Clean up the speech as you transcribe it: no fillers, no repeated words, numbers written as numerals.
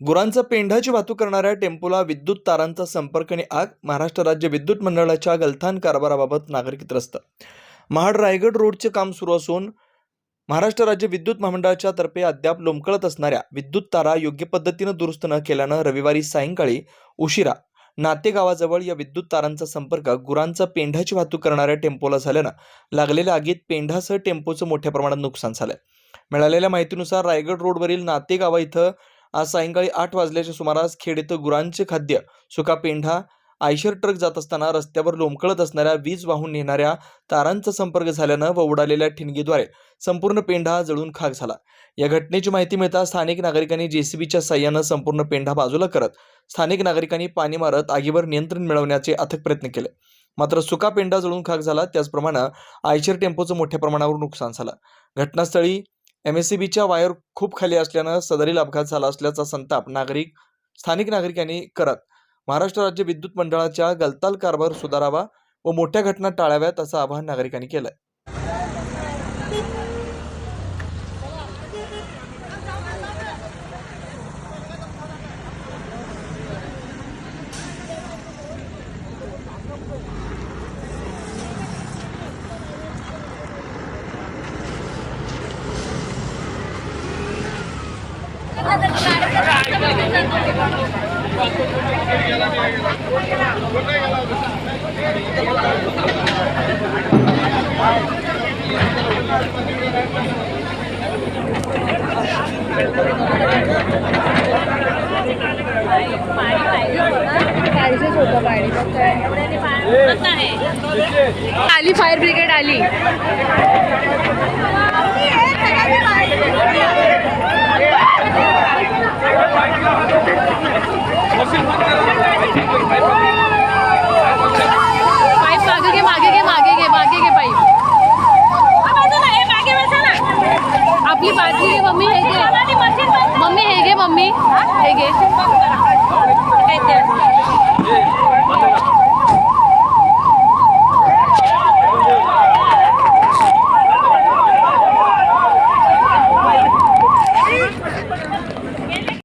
गुरांचा पेंढाची वाहतूक करणाऱ्या टेम्पोला विद्युत तारांचा संपर्क आणि आग. महाराष्ट्र राज्य विद्युत मंडळाच्या गलथान कारभाराबाबत नागरिक त्रस्त. महाड रायगड रोडचे काम सुरू असून महाराष्ट्र राज्य विद्युत महामंडळाच्या तर्फे अद्याप लोंबकळत असणाऱ्या विद्युत तारा योग्य पद्धतीने दुरुस्त न केल्यानं रविवारी सायंकाळी उशिरा नाते गावाजवळ या विद्युत तारांचा संपर्क गुरांचा पेंढाची वाहतूक करणाऱ्या टेम्पोला झाल्यानं लागलेल्या आगीत पेंढासह टेम्पोचं मोठ्या प्रमाणात नुकसान झालंय. मिळालेल्या माहितीनुसार रायगड रोडवरील नाते गावा इथं आज सायंकाळी 8 वाजल्याच्या सुमारास खेड इथं गुरांचे खाद्य सुका पेंढा आयशर ट्रक जात असताना रस्त्यावर लोंबकळत असणाऱ्या वीज वाहून नेणाऱ्या तारांचा संपर्क झाल्यानं व उडालेल्या ठिणगीद्वारे संपूर्ण पेंढा जळून खाक झाला. या घटनेची माहिती मिळताच स्थानिक नागरिकांनी जेसीबीच्या साह्यानं संपूर्ण पेंढा बाजूला करत स्थानिक नागरिकांनी पाणी मारत आगीवर नियंत्रण मिळवण्याचे अथक प्रयत्न केले. मात्र सुका पेंढा जळून खाक झाला. त्याचप्रमाणे आयशर टेम्पोचं मोठ्या प्रमाणावर नुकसान झालं. घटनास्थळी एमएससीबीच्या वायर खूप खाली असल्यानं सदरील अपघात झाला असल्याचा संताप स्थानिक नागरिकांनी करत महाराष्ट्र राज्य विद्युत मंडळाच्या गलथान कारभार सुधारावा व मोठ्या घटना टाळाव्यात असं आवाहन नागरिकांनी केलंय. आली फायर ब्रिगेड आली.